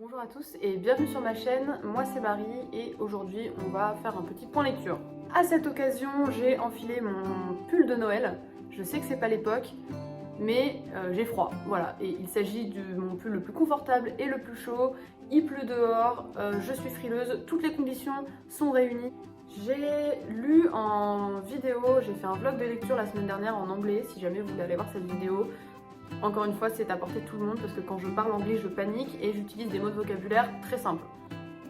Bonjour à tous et bienvenue sur ma chaîne, moi c'est Marie et aujourd'hui on va faire un petit point lecture. À cette occasion j'ai enfilé mon pull de Noël, je sais que c'est pas l'époque mais j'ai froid, voilà, et il s'agit de mon pull le plus confortable et le plus chaud, il pleut dehors, je suis frileuse, toutes les conditions sont réunies. J'ai lu en vidéo, j'ai fait un vlog de lecture la semaine dernière en anglais, si jamais vous voulez aller voir cette vidéo. Encore une fois, c'est à portée de tout le monde parce que quand je parle anglais, je panique et j'utilise des mots de vocabulaire très simples.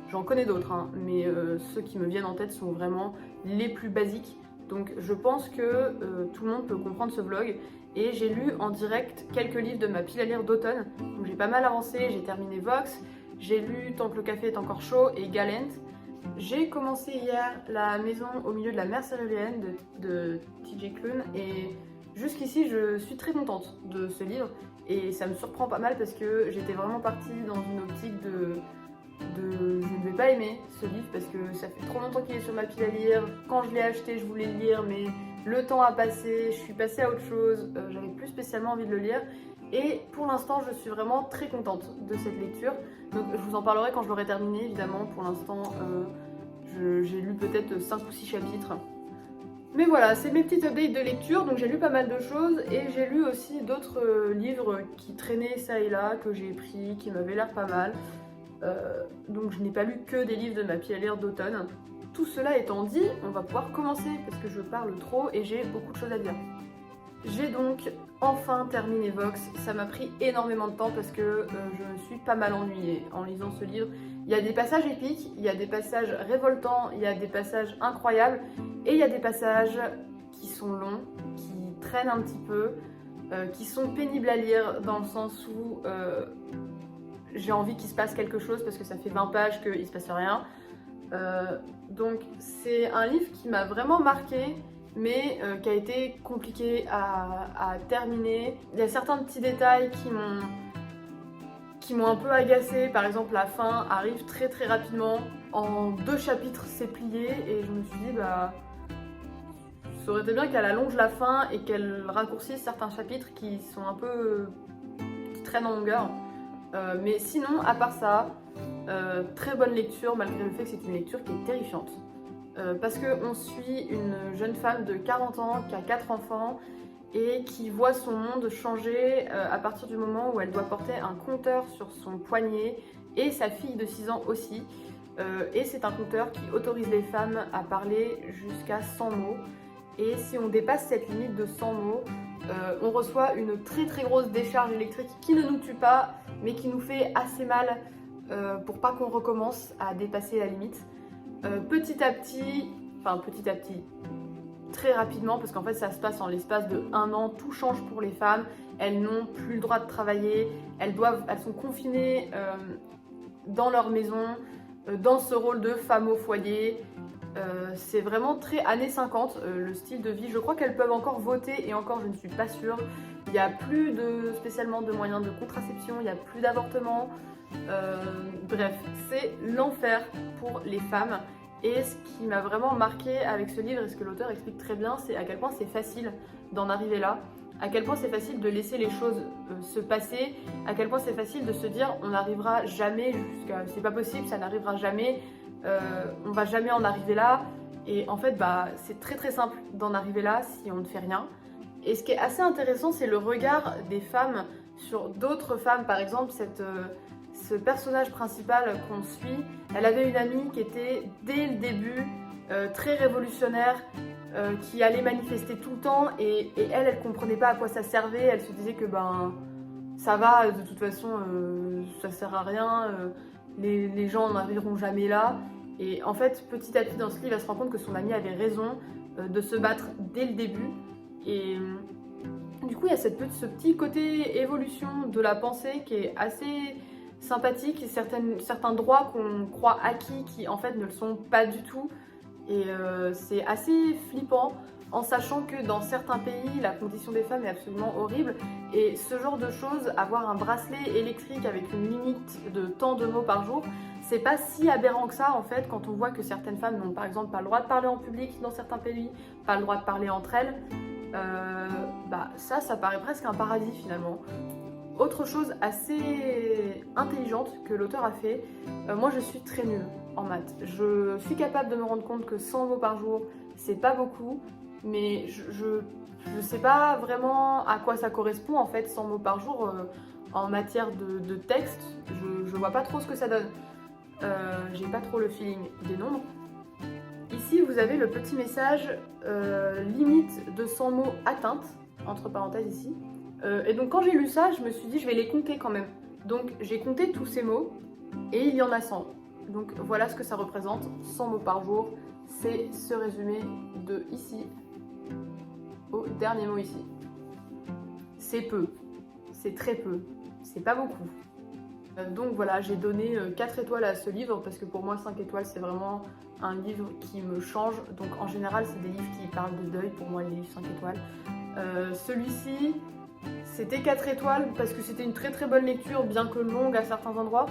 J'en connais d'autres, hein, mais ceux qui me viennent en tête sont vraiment les plus basiques. Donc je pense que tout le monde peut comprendre ce vlog. Et j'ai lu en direct quelques livres de ma pile à lire d'automne. Donc j'ai pas mal avancé, j'ai terminé Vox, j'ai lu Tant que le café est encore chaud et Galent. J'ai commencé hier La maison au milieu de la mer céruléenne de TJ Klune et jusqu'ici je suis très contente de ce livre et ça me surprend pas mal parce que j'étais vraiment partie dans une optique de je ne vais pas aimer ce livre parce que ça fait trop longtemps qu'il est sur ma pile à lire. Quand je l'ai acheté je voulais le lire mais le temps a passé, je suis passée à autre chose, j'avais plus spécialement envie de le lire. Et pour l'instant, je suis vraiment très contente de cette lecture. Donc je vous en parlerai quand je l'aurai terminé, évidemment. Pour l'instant, j'ai lu peut-être 5 ou 6 chapitres. Mais voilà, c'est mes petites updates de lecture. Donc j'ai lu pas mal de choses et j'ai lu aussi d'autres livres qui traînaient ça et là, que j'ai pris, qui m'avaient l'air pas mal. Donc je n'ai pas lu que des livres de ma pile à lire d'automne. Tout cela étant dit, on va pouvoir commencer parce que je parle trop et j'ai beaucoup de choses à dire. J'ai donc enfin terminé Vox, ça m'a pris énormément de temps parce que je me suis pas mal ennuyée en lisant ce livre. Il y a des passages épiques, il y a des passages révoltants, il y a des passages incroyables et il y a des passages qui sont longs, qui traînent un petit peu, qui sont pénibles à lire dans le sens où j'ai envie qu'il se passe quelque chose parce que ça fait 20 pages qu'il se passe rien. Donc c'est un livre qui m'a vraiment marquée mais qui a été compliqué à terminer. Il y a certains petits détails qui m'ont un peu agacée. Par exemple, la fin arrive très très rapidement. En 2 chapitres, c'est plié et je me suis dit, bah, ça aurait été bien qu'elle allonge la fin et qu'elle raccourcisse certains chapitres qui sont un peu... qui traînent en longueur. Mais sinon, à part ça, très bonne lecture malgré le fait que c'est une lecture qui est terrifiante. Parce qu'on suit une jeune femme de 40 ans qui a 4 enfants et qui voit son monde changer à partir du moment où elle doit porter un compteur sur son poignet et sa fille de 6 ans aussi. Et c'est un compteur qui autorise les femmes à parler jusqu'à 100 mots. Et si on dépasse cette limite de 100 mots, on reçoit une très très grosse décharge électrique qui ne nous tue pas mais qui nous fait assez mal pour pas qu'on recommence à dépasser la limite. Petit à petit, très rapidement, parce qu'en fait ça se passe en l'espace de 1 an, tout change pour les femmes, elles n'ont plus le droit de travailler, elles sont confinées dans leur maison, dans ce rôle de femme au foyer. C'est vraiment très années 50 le style de vie. Je crois qu'elles peuvent encore voter et encore je ne suis pas sûre. Il n'y a plus spécialement de moyens de contraception, il n'y a plus d'avortement. Bref, c'est l'enfer pour les femmes. Et ce qui m'a vraiment marqué avec ce livre et ce que l'auteur explique très bien, c'est à quel point c'est facile d'en arriver là, à quel point c'est facile de laisser les choses se passer, à quel point c'est facile de se dire on n'arrivera jamais jusqu'à... c'est pas possible, ça n'arrivera jamais, on va jamais en arriver là. Et en fait, bah, c'est très très simple d'en arriver là si on ne fait rien. Et ce qui est assez intéressant, c'est le regard des femmes sur d'autres femmes. Par exemple, ce personnage principal qu'on suit, elle avait une amie qui était dès le début très révolutionnaire, qui allait manifester tout le temps et elle comprenait pas à quoi ça servait. Elle se disait que ben ça va, de toute façon ça sert à rien, les gens n'arriveront jamais là. Et en fait, petit à petit dans ce livre, elle se rend compte que son amie avait raison de se battre dès le début. Et du coup, il y a ce petit côté évolution de la pensée qui est assez sympathique, et certains droits qu'on croit acquis qui en fait ne le sont pas du tout. Et c'est assez flippant en sachant que dans certains pays, la condition des femmes est absolument horrible. Et ce genre de choses, avoir un bracelet électrique avec une limite de tant de mots par jour, c'est pas si aberrant que ça en fait quand on voit que certaines femmes n'ont par exemple pas le droit de parler en public dans certains pays, pas le droit de parler entre elles. Bah ça paraît presque un paradis finalement. Autre chose assez intelligente que l'auteur a fait, moi je suis très nulle en maths. Je suis capable de me rendre compte que 100 mots par jour, c'est pas beaucoup, mais je sais pas vraiment à quoi ça correspond en fait 100 mots par jour en matière de texte. Je vois pas trop ce que ça donne. J'ai pas trop le feeling des nombres. Ici vous avez le petit message limite de 100 mots atteinte, entre parenthèses ici. Et donc quand j'ai lu ça, je me suis dit je vais les compter quand même. Donc j'ai compté tous ces mots et il y en a 100. Donc voilà ce que ça représente, 100 mots par jour. C'est ce résumé de ici au dernier mot ici. C'est peu, c'est très peu, c'est pas beaucoup. Donc voilà, j'ai donné 4 étoiles à ce livre parce que pour moi 5 étoiles c'est vraiment un livre qui me change. Donc en général c'est des livres qui parlent de deuil, pour moi les livres 5 étoiles. Celui-ci c'était 4 étoiles parce que c'était une très très bonne lecture, bien que longue à certains endroits.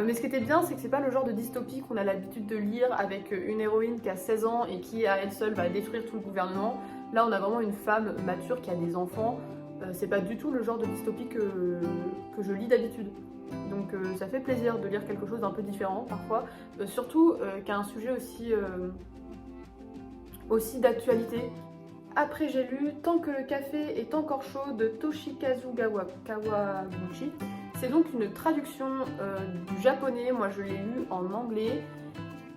Mais ce qui était bien, c'est que c'est pas le genre de dystopie qu'on a l'habitude de lire avec une héroïne qui a 16 ans et qui à elle seule va détruire tout le gouvernement. Là on a vraiment une femme mature qui a des enfants. C'est pas du tout le genre de dystopie que je lis d'habitude. Donc ça fait plaisir de lire quelque chose d'un peu différent parfois. Surtout qu'à un sujet aussi d'actualité. Après j'ai lu Tant que le café est encore chaud de Toshikazu Kawaguchi. C'est donc une traduction du japonais, moi je l'ai lu en anglais.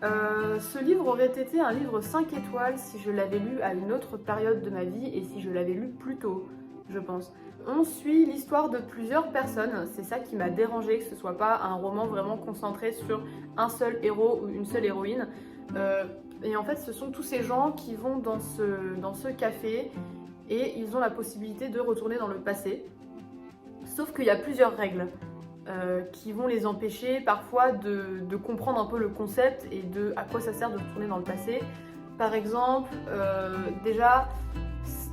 Ce livre aurait été un livre 5 étoiles si je l'avais lu à une autre période de ma vie et si je l'avais lu plus tôt, je pense. On suit l'histoire de plusieurs personnes, c'est ça qui m'a dérangé, que ce soit pas un roman vraiment concentré sur un seul héros ou une seule héroïne. Et en fait ce sont tous ces gens qui vont dans ce café et ils ont la possibilité de retourner dans le passé. Sauf qu'il y a plusieurs règles qui vont les empêcher parfois de comprendre un peu le concept et de à quoi ça sert de retourner dans le passé. Par exemple, déjà,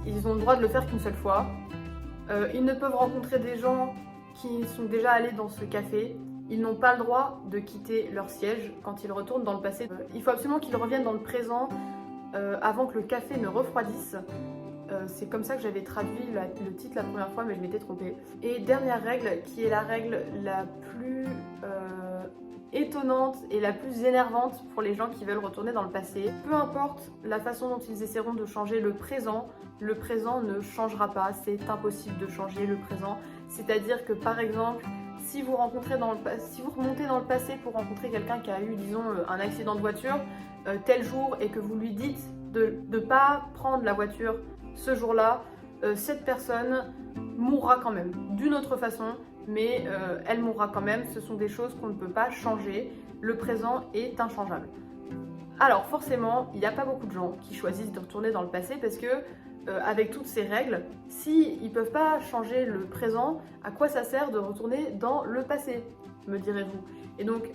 ils ont le droit de le faire qu'une seule fois. Ils ne peuvent rencontrer des gens qui sont déjà allés dans ce café. Ils n'ont pas le droit de quitter leur siège quand ils retournent dans le passé. Il faut absolument qu'ils reviennent dans le présent avant que le café ne refroidisse. C'est comme ça que j'avais traduit le titre la première fois, mais je m'étais trompée. Et dernière règle, qui est la règle la plus étonnante et la plus énervante pour les gens qui veulent retourner dans le passé. Peu importe la façon dont ils essaieront de changer le présent ne changera pas, c'est impossible de changer le présent. C'est-à-dire que par exemple, si vous remontez dans le passé pour rencontrer quelqu'un qui a eu, disons, un accident de voiture tel jour et que vous lui dites de ne pas prendre la voiture ce jour-là, cette personne mourra quand même, d'une autre façon, mais elle mourra quand même. Ce sont des choses qu'on ne peut pas changer. Le présent est inchangeable. Alors forcément, il n'y a pas beaucoup de gens qui choisissent de retourner dans le passé parce que avec toutes ces règles, s'ils ne peuvent pas changer le présent, à quoi ça sert de retourner dans le passé, me direz-vous? Et donc,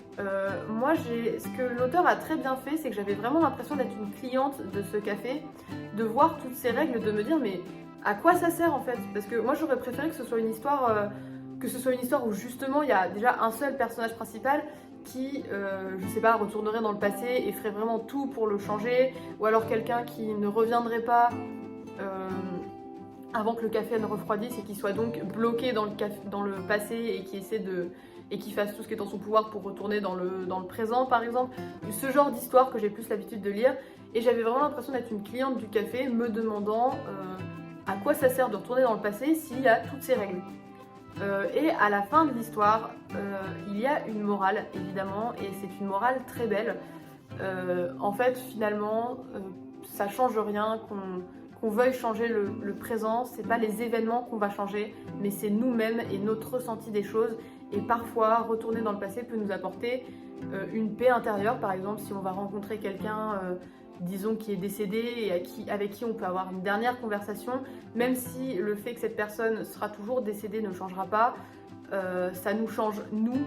moi, ce que l'auteur a très bien fait, c'est que j'avais vraiment l'impression d'être une cliente de ce café, de voir toutes ces règles, de me dire, mais à quoi ça sert en fait? Parce que moi, j'aurais préféré que ce soit une histoire, où justement, il y a déjà un seul personnage principal qui, je sais pas, retournerait dans le passé et ferait vraiment tout pour le changer, ou alors quelqu'un qui ne reviendrait pas avant que le café ne refroidisse et qui soit donc bloqué dans le passé et qui fasse tout ce qui est en son pouvoir pour retourner dans le présent par exemple. Ce genre d'histoire que j'ai plus l'habitude de lire, et j'avais vraiment l'impression d'être une cliente du café me demandant à quoi ça sert de retourner dans le passé s'il y a toutes ces règles. Et à la fin de l'histoire, il y a une morale évidemment, et c'est une morale très belle. En fait finalement, ça change rien qu'on veuille changer le présent, c'est pas les événements qu'on va changer, mais c'est nous-mêmes et notre ressenti des choses. Et parfois, retourner dans le passé peut nous apporter une paix intérieure. Par exemple, si on va rencontrer quelqu'un, disons, qui est décédé et avec qui on peut avoir une dernière conversation, même si le fait que cette personne sera toujours décédée ne changera pas, ça nous change nous.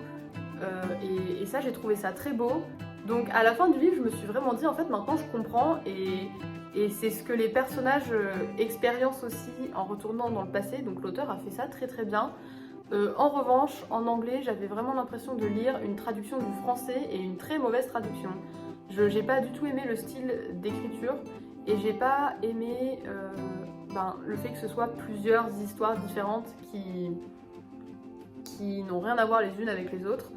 Et ça, j'ai trouvé ça très beau. Donc à la fin du livre, je me suis vraiment dit, en fait, maintenant je comprends, et c'est ce que les personnages expériencent aussi en retournant dans le passé. Donc l'auteur a fait ça très très bien. En revanche, en anglais, j'avais vraiment l'impression de lire une traduction du français et une très mauvaise traduction. J'ai pas du tout aimé le style d'écriture, et j'ai pas aimé le fait que ce soit plusieurs histoires différentes qui n'ont rien à voir les unes avec les autres.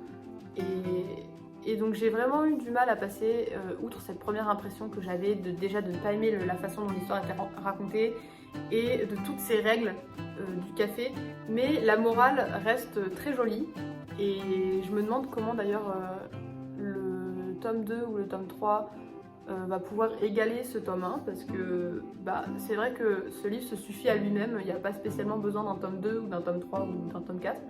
Et donc j'ai vraiment eu du mal à passer outre cette première impression que j'avais déjà de ne pas aimer la façon dont l'histoire était racontée et de toutes ces règles du café. Mais la morale reste très jolie et je me demande comment d'ailleurs le tome 2 ou le tome 3 va pouvoir égaler ce tome 1 parce que c'est vrai que ce livre se suffit à lui-même, il n'y a pas spécialement besoin d'un tome 2 ou d'un tome 3 ou d'un tome 4.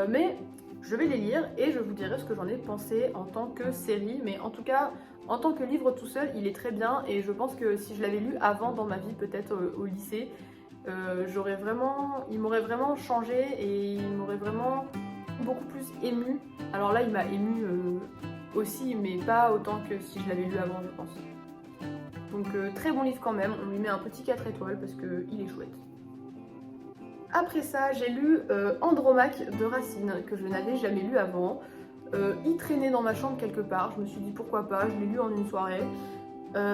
Mais je vais les lire et je vous dirai ce que j'en ai pensé en tant que série, mais en tout cas en tant que livre tout seul il est très bien et je pense que si je l'avais lu avant dans ma vie, peut-être au lycée, il m'aurait vraiment changé et il m'aurait vraiment beaucoup plus ému. Alors là il m'a ému aussi, mais pas autant que si je l'avais lu avant, je pense. Donc très bon livre quand même, on lui met un petit 4 étoiles parce qu'il est chouette. Après ça, j'ai lu Andromaque de Racine, que je n'avais jamais lu avant. Il traînait dans ma chambre quelque part, je me suis dit pourquoi pas, je l'ai lu en une soirée.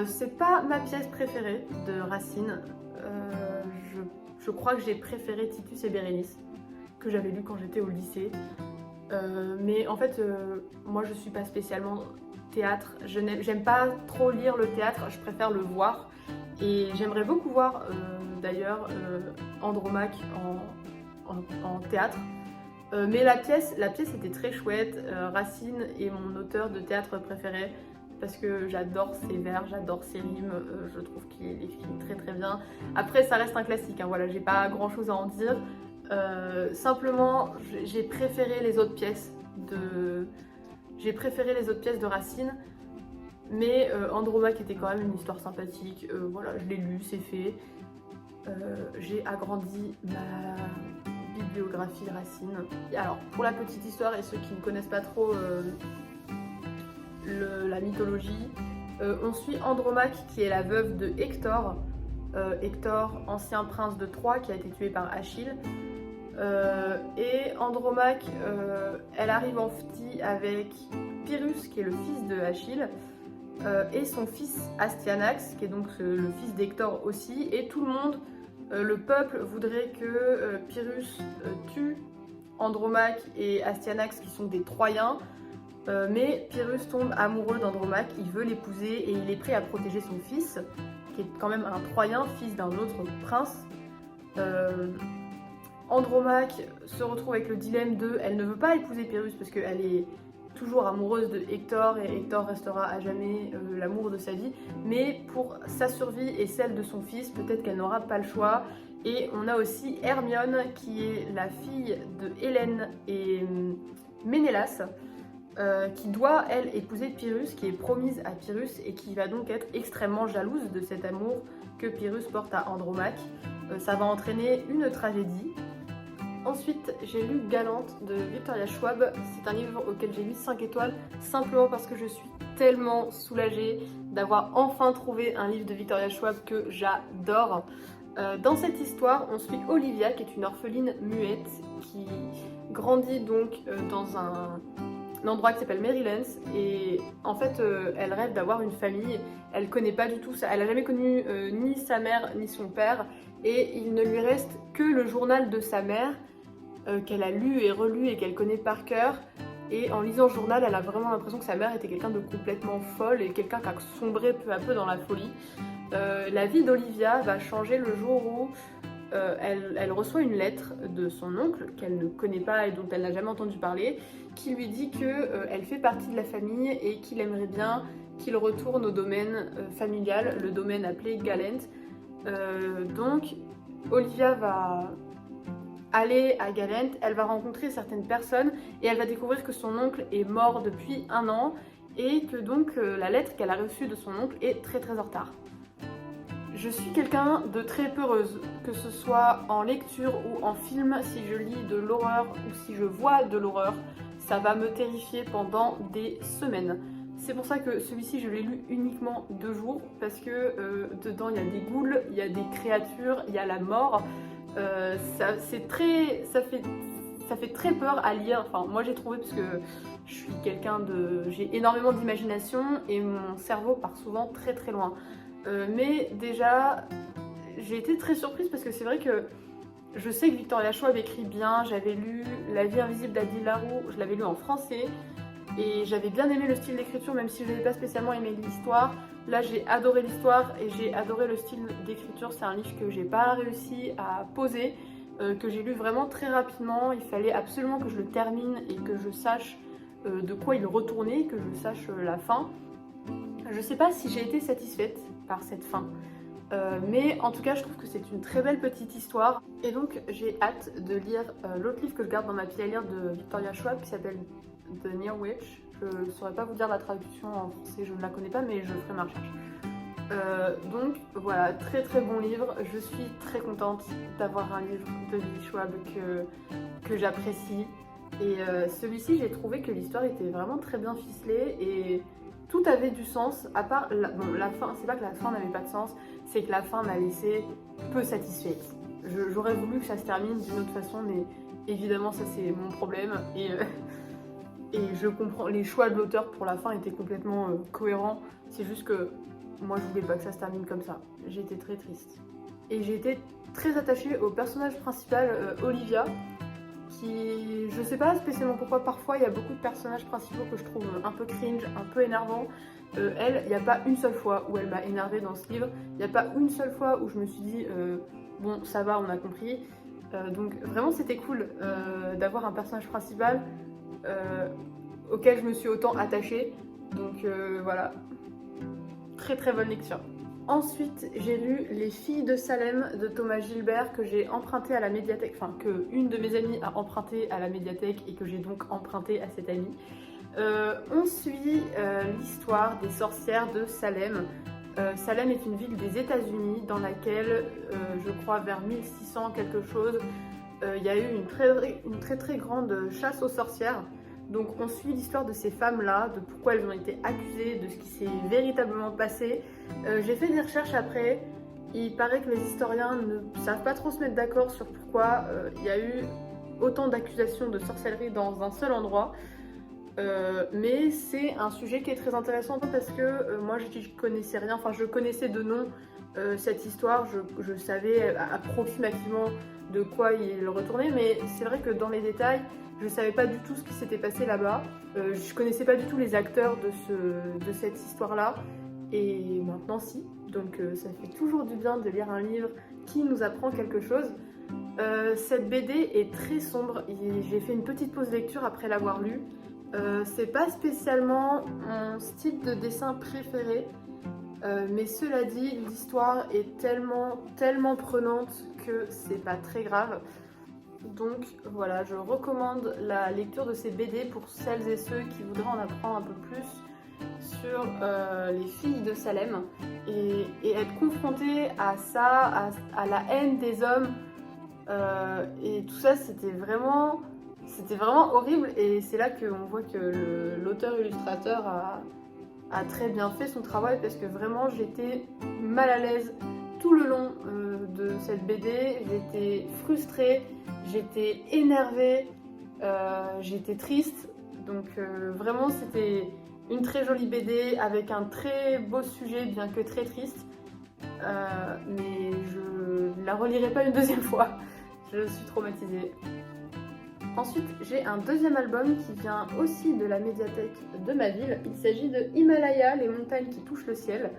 C'est pas ma pièce préférée de Racine. Je crois que j'ai préféré Titus et Bérénice, que j'avais lu quand j'étais au lycée. Mais en fait, moi je suis pas spécialement théâtre, j'aime pas trop lire le théâtre, je préfère le voir. Et j'aimerais beaucoup voir d'ailleurs Andromaque en théâtre. Mais la pièce était très chouette. Racine est mon auteur de théâtre préféré parce que j'adore ses vers, j'adore ses rimes, je trouve qu'il écrit très très bien. Après ça reste un classique, hein, voilà, j'ai pas grand chose à en dire. Simplement j'ai préféré les autres pièces de Racine. Mais Andromaque était quand même une histoire sympathique, voilà, je l'ai lu, c'est fait. J'ai agrandi ma bibliographie Racine. Alors, pour la petite histoire et ceux qui ne connaissent pas trop la mythologie, on suit Andromaque qui est la veuve de Hector. Hector, ancien prince de Troie qui a été tué par Achille. Et Andromaque, elle arrive en Phthie avec Pyrrhus qui est le fils de Achille. Et son fils Astyanax, qui est donc le fils d'Hector aussi, et tout le monde, le peuple voudrait que Pyrrhus tue Andromaque et Astyanax qui sont des Troyens, mais Pyrrhus tombe amoureux d'Andromaque, il veut l'épouser et il est prêt à protéger son fils, qui est quand même un Troyen, fils d'un autre prince. Andromaque se retrouve avec le dilemme de, elle ne veut pas épouser Pyrrhus parce qu'elle est toujours amoureuse de Hector et Hector restera à jamais l'amour de sa vie, mais pour sa survie et celle de son fils, peut-être qu'elle n'aura pas le choix. Et on a aussi Hermione qui est la fille de Hélène et Ménélas, qui doit elle épouser Pyrrhus, qui est promise à Pyrrhus et qui va donc être extrêmement jalouse de cet amour que Pyrrhus porte à Andromaque. Ça va entraîner une tragédie. Ensuite, j'ai lu Galante de Victoria Schwab. C'est un livre auquel j'ai mis 5 étoiles simplement parce que je suis tellement soulagée d'avoir enfin trouvé un livre de Victoria Schwab que j'adore. Dans cette histoire, on suit Olivia qui est une orpheline muette qui grandit donc dans un endroit qui s'appelle Marylands et en fait elle rêve d'avoir une famille. Elle connaît pas du tout ça, elle a jamais connu ni sa mère ni son père et il ne lui reste que le journal de sa mère qu'elle a lu et relu et qu'elle connaît par cœur. Et en lisant le journal, elle a vraiment l'impression que sa mère était quelqu'un de complètement folle et quelqu'un qui a sombré peu à peu dans la folie. La vie d'Olivia va changer le jour où elle reçoit une lettre de son oncle qu'elle ne connaît pas et dont elle n'a jamais entendu parler, qui lui dit qu'elle fait partie de la famille et qu'il aimerait bien qu'il retourne au domaine familial, le domaine appelé Galent. Donc Olivia va aller à Galent, elle va rencontrer certaines personnes et elle va découvrir que son oncle est mort depuis 1 an et que donc la lettre qu'elle a reçue de son oncle est très très en retard. Je suis quelqu'un de très peureuse, que ce soit en lecture ou en film. Si je lis de l'horreur ou si je vois de l'horreur, ça va me terrifier pendant des semaines. C'est pour ça que celui-ci je l'ai lu uniquement 2 jours parce que dedans il y a des ghouls, il y a des créatures, il y a la mort. Ça fait très peur à lire. Enfin moi j'ai trouvé parce que je suis j'ai énormément d'imagination et mon cerveau part souvent très très loin. Mais déjà j'ai été très surprise parce que c'est vrai que Je sais que Victoria Schwab écrit bien, j'avais lu La vie invisible d'Adil Larou, je l'avais lu en français, et j'avais bien aimé le style d'écriture, même si je n'avais pas spécialement aimé l'histoire. Là, j'ai adoré l'histoire et j'ai adoré le style d'écriture. C'est un livre que j'ai pas réussi à poser, que j'ai lu vraiment très rapidement. Il fallait absolument que je le termine et que je sache de quoi il retournait, que je sache la fin. Je sais pas si j'ai été satisfaite par cette fin. Mais en tout cas, je trouve que c'est une très belle petite histoire. Et donc, j'ai hâte de lire l'autre livre que je garde dans ma pile à lire de Victoria Schwab qui s'appelle The Near Witch. Je ne saurais pas vous dire la traduction en français, je ne la connais pas, mais je ferai ma recherche. Donc voilà, très très bon livre. Je suis très contente d'avoir un livre de Vicky Schwab que j'apprécie. Et celui-ci, j'ai trouvé que l'histoire était vraiment très bien ficelée et tout avait du sens, à part la fin. C'est pas que la fin n'avait pas de sens, c'est que la fin m'a laissé peu satisfaite. J'aurais voulu que ça se termine d'une autre façon, mais évidemment ça c'est mon problème et je comprends, les choix de l'auteur pour la fin étaient complètement cohérents. C'est juste que moi je voulais pas que ça se termine comme ça. J'étais très triste. Et j'ai été très attachée au personnage principal, Olivia, qui, je sais pas spécialement pourquoi, parfois il y a beaucoup de personnages principaux que je trouve un peu cringe, un peu énervant. Elle, il n'y a pas une seule fois où elle m'a énervée dans ce livre, il n'y a pas une seule fois où je me suis dit bon ça va, on a compris. Donc vraiment c'était cool d'avoir un personnage principal auquel je me suis autant attachée. Donc voilà, très très bonne lecture. Ensuite, j'ai lu Les filles de Salem de Thomas Gilbert que j'ai emprunté à la médiathèque, enfin que une de mes amies a emprunté à la médiathèque et que j'ai donc emprunté à cette amie. On suit l'histoire des sorcières de Salem. Salem est une ville des États-Unis dans laquelle, je crois vers 1600 quelque chose, il y a eu une très grande chasse aux sorcières. Donc on suit l'histoire de ces femmes-là, de pourquoi elles ont été accusées, de ce qui s'est véritablement passé. J'ai fait des recherches après. Il paraît que les historiens ne savent pas trop se mettre d'accord sur pourquoi il y a eu autant d'accusations de sorcellerie dans un seul endroit. Mais c'est un sujet qui est très intéressant parce que moi je connaissais rien, enfin je connaissais de nom cette histoire, je savais approximativement de quoi il retournait, mais c'est vrai que dans les détails, je savais pas du tout ce qui s'était passé là-bas, je connaissais pas du tout les acteurs de cette histoire-là, et maintenant si, donc ça fait toujours du bien de lire un livre qui nous apprend quelque chose. Cette BD est très sombre, j'ai fait une petite pause lecture après l'avoir lue. C'est pas spécialement mon style de dessin préféré, mais cela dit, l'histoire est tellement prenante que c'est pas très grave. Donc voilà, je recommande la lecture de ces BD pour celles et ceux qui voudraient en apprendre un peu plus sur les filles de Salem et être confrontés à ça, à la haine des hommes et tout ça, c'était vraiment horrible, et c'est là qu'on voit que l'auteur-illustrateur a très bien fait son travail parce que vraiment j'étais mal à l'aise tout le long de cette BD, j'étais frustrée, j'étais énervée, j'étais triste, donc vraiment c'était une très jolie BD avec un très beau sujet bien que très triste, mais je la relirai pas une deuxième fois, je suis traumatisée. Ensuite, j'ai un deuxième album qui vient aussi de la médiathèque de ma ville. Il s'agit de Himalaya, les montagnes qui touchent le ciel,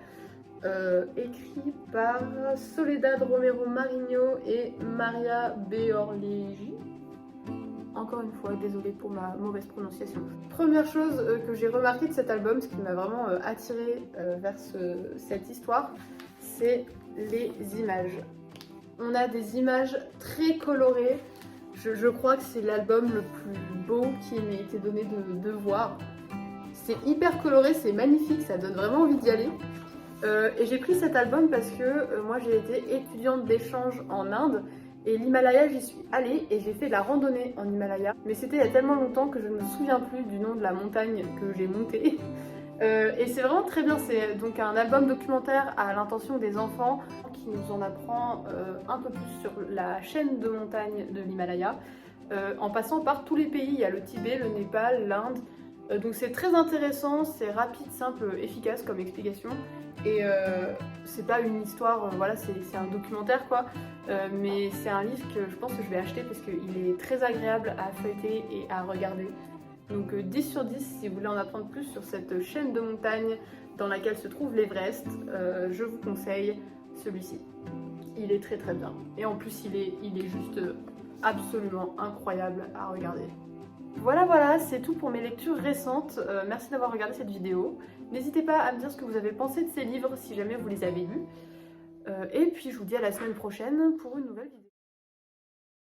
écrit par Soledad Romero Marinho et Maria Beorlegi. Encore une fois, désolée pour ma mauvaise prononciation. Première chose que j'ai remarqué de cet album, ce qui m'a vraiment attirée vers cette histoire, c'est les images. On a des images très colorées. Je crois que c'est l'album le plus beau qui m'ait été donné de voir. C'est hyper coloré, c'est magnifique, ça donne vraiment envie d'y aller. Et j'ai pris cet album parce que moi j'ai été étudiante d'échange en Inde et l'Himalaya, j'y suis allée et j'ai fait de la randonnée en Himalaya. Mais c'était il y a tellement longtemps que je ne me souviens plus du nom de la montagne que j'ai montée. Et c'est vraiment très bien, c'est donc un album documentaire à l'intention des enfants qui nous en apprend un peu plus sur la chaîne de montagnes de l'Himalaya, en passant par tous les pays. Il y a le Tibet, le Népal, l'Inde, Donc c'est très intéressant, c'est rapide, simple, efficace comme explication. Et c'est pas une histoire, voilà, c'est un documentaire quoi. Mais c'est un livre que je pense que je vais acheter parce qu'il est très agréable à feuilleter et à regarder. Donc 10 sur 10 si vous voulez en apprendre plus sur cette chaîne de montagnes dans laquelle se trouve l'Everest, je vous conseille celui-ci. Il est très très bien. Et en plus il est juste absolument incroyable à regarder. Voilà, c'est tout pour mes lectures récentes. Merci d'avoir regardé cette vidéo. N'hésitez pas à me dire ce que vous avez pensé de ces livres si jamais vous les avez lus. Et puis je vous dis à la semaine prochaine pour une nouvelle vidéo.